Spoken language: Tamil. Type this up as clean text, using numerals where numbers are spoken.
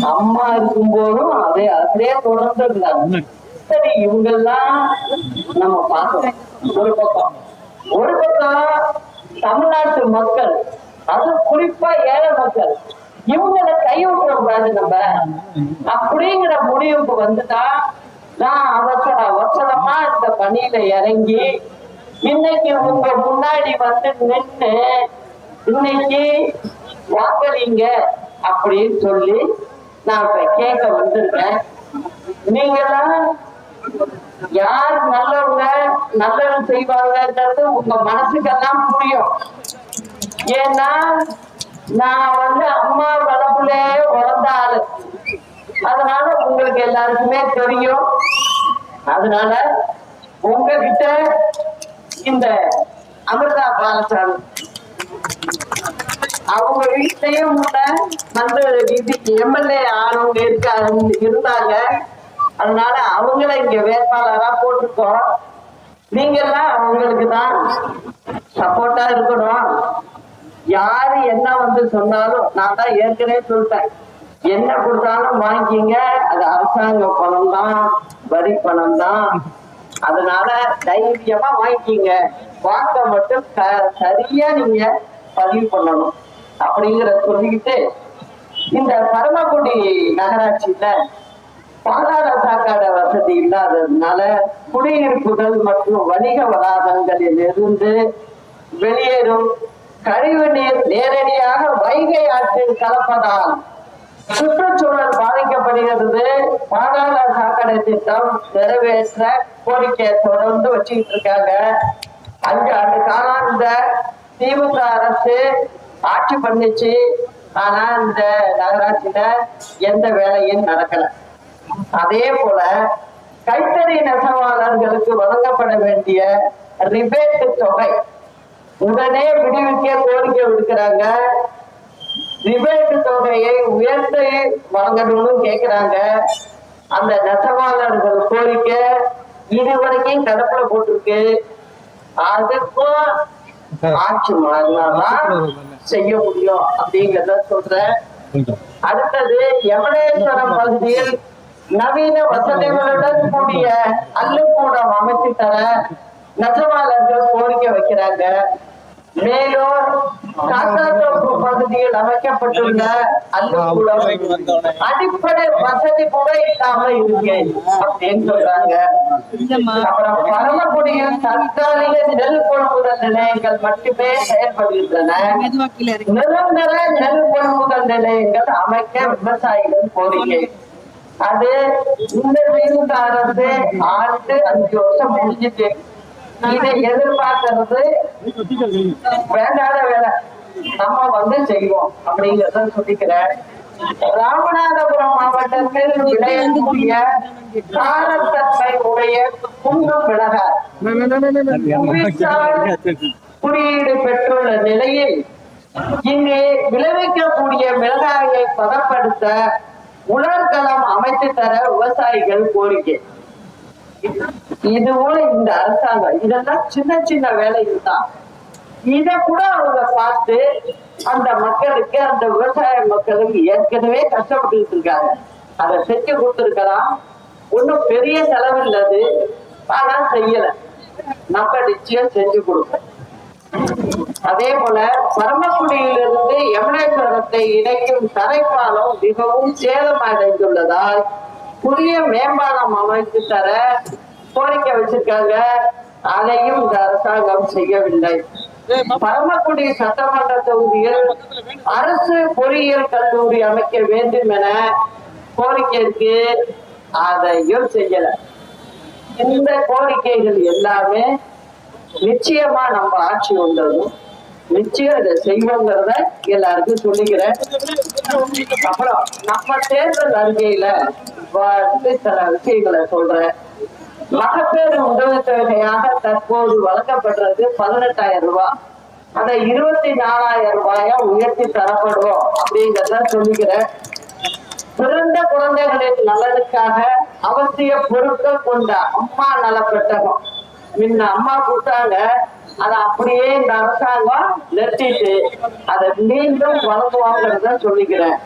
அம்மா இருக்கும் போதும் அப்படியே தொடர்ந்து இருந்தாங்க. சரி, இவங்கெல்லாம் நம்ம பார்க்கணும். ஒரு பக்கம் தமிழ்நாட்டு மக்கள், அது குறிப்பா ஏழை மக்கள், இவங்களை கைவிட்டுறக்கூடாது நம்ம அப்படிங்கிற முடிவுக்கு வந்துட்டா நான் அவசரமா இந்த பணியில இறங்கி இன்னைக்கு உங்க முன்னாடி வந்து நின்று இன்னைக்கு வாக்களிங்க அப்படின்னு சொல்லி நான் இப்ப கேட்க வந்திருக்கேன். நீங்கெல்லாம் யார் நல்லவங்க நல்லது செய்வாங்கன்றது உங்க மனசுக்கெல்லாம் புரியும். ஏன்னா நான் வந்து அம்மா வளப்புலே வளர்ந்த ஆளு, அதனால உங்களுக்கு எல்லாருக்குமே தெரியும். அதனால உங்ககிட்ட இந்த அமிர்தா பாலசாமி அவங்க வீட்லயும் வந்து எம்எல்ஏ ஆனவங்க இருந்தாங்க. அதனால அவங்கள இங்க வேட்பாளரா போட்டிருக்கோம். நீங்க எல்லாம் அவங்களுக்கு தான் சப்போர்ட்டா இருக்கணும். யாரு என்ன வந்து சொன்னாலும் நான் தான் ஏற்கனவே சொல்லிட்டேன், என்ன கொடுத்தாலும் வாங்கிங்க, அது அரசாங்க பணம் தான், வரி பணம் தான். அதனால தைரியமா வாங்கிக்கிங்க, வாங்க மட்டும் சரியா நீங்க பதிவு பண்ணணும் அப்படிங்கிற சொல்லிக்கிட்டு, இந்த பரமக்குடி நகராட்சியில பாதாள சாக்கடை வசதி இல்லாததுனால குடியிருப்புகள் மற்றும் வணிக வளாகங்களில் இருந்து வெளியேறும் கழிவு நீர் நேரடியாக வைகை ஆற்றில் கலப்பதால் சுற்றுச்சூழல் பாதிக்கப்படுகிறது. பாதாள சாக்கடை திட்டம் நிறைவேற்ற கோரிக்கையை தொடர்ந்து வச்சுக்கிட்டு இருக்காங்க. 5 ஆண்டு காலம் இந்த திமுக அரசு ஆட்சி பண்ணிச்சு. ஆனா இந்த நகராட்சியில எந்த வேலையும் நடக்கல. அதே போல கைத்தறி நெசவாளர்களுக்கு வழங்கப்பட வேண்டிய ரிபேட் தொகை உடனே விடுவிக்க கோரிக்கை விடுக்கிறாங்க. ரிபேட் தொகையை உயர்த்தி வழங்கணும்னு கேட்கிறாங்க. அந்த நெசவாளர்கள் கோரிக்கை இதுவரைக்கும் தடுப்புல போட்டிருக்கு. அதுக்கும் ஆட்சி மாறினாதான் செய்ய முடியும் அப்படிங்கிறத சொல்றேன். அடுத்தது எமனேஸ்வரம் பகுதியில் நவீன வசதிகளுடன் கூடிய அள்ளுக்கூடம் அமைத்து தர நெசவாளர்கள் கோரிக்கை வைக்கிறாங்க. மேலும் காக்காத்தோப்பு பகுதியில் அமைக்கப்பட்டுள்ள அள்ளுக்கூடம் அடிப்படை வசதி கூட இல்லாம இருக்கு அப்படின்னு சொல்றாங்க. அப்புறம் பரமக்குடியில் தற்காலிக நெல் கொள்முதல் நிலையங்கள் மட்டுமே செயல்படுகின்றன. நிரந்தர நெல் கொள்முதல் நிலையங்கள் அமைக்க விவசாயிகள் கோரிக்கை. அது இந்த திமுக அரசு ஆண்டு 5 வருஷம் முடிஞ்சிட்டு இதை எதிர்பார்க்கறது வேண்டாத வேலை, நம்ம வந்து செய்வோம் அப்படிங்கிறத சொல்லிக்கிறேன். ராமநாதபுரம் மாவட்டத்தில் விளையக்கூடிய காரத்தன்மை உடைய குன்றும் மிளகாய் குறியீடு பெற்றுள்ள நிலையில் இங்கே விளைவிக்கக்கூடிய மிளகாயை பதப்படுத்த உலர்களம் அமைத்து தர விவசாயிகள் கோரிக்கை. இது போல இந்த அரசாங்கம் இதெல்லாம் சின்ன சின்ன வேலைகள் தான். இத கூட அவங்க பார்த்து அந்த மக்களுக்கு, அந்த விவசாய மக்களுக்கு ஏற்கனவே கஷ்டப்பட்டு இருக்காங்க, அதை செஞ்சு கொடுத்துருக்கலாம். ஒன்னும் பெரிய செலவு இல்லது, ஆனா செய்யல. நம்ம நிச்சயம் செஞ்சு கொடுப்போம். அதே போல பரமக்குடியிலிருந்து யமுனேஸ்வரத்தை இணைக்கும் தரைப்பாலம் மிகவும் சேதம் அடைந்துள்ளதால் புதிய மேம்பாலம் அமைத்து தர கோரிக்கை வச்சிருக்காங்க. அதையும் இந்த அரசாங்கம் செய்யவில்லை. பரமக்குடி சட்டமன்ற தொகுதியில் அரசு பொறியியல் கல்லூரி அமைக்க வேண்டும் என கோரிக்கை இருக்கு, அதையும் செய்யல. இந்த கோரிக்கைகள் எல்லாமே நிச்சயமா நம்ம ஆட்சி வந்ததும் நிச்சயம் இதை செய்வோங்கிறத எல்லாருக்கும் சொல்லிக்கிறேன். அப்புறம் நம்ம தேர்தல் அறிக்கையில சில விஷயங்களை சொல்றேன். மகப்பேறு உதவித்தொகையாக தற்போது வழங்கப்படுறது 18,000 ரூபாய். அதை 24,000 ரூபாயா உயர்த்தி தரப்படுவோம் அப்படிங்கிறத சொல்லிக்கிறேன். பிறந்த குழந்தைகளின் நலனுக்காக அவசிய பொருட்கள் கொண்ட அம்மா நல பெட்டகம் முன்ன அம்மா கொடுத்தாங்க, அதை அப்படியே இந்த அரசாங்கம் நிறுத்திட்டு அதை மீண்டும் வழங்குவாங்கிறத சொல்லிக்கிறேன்.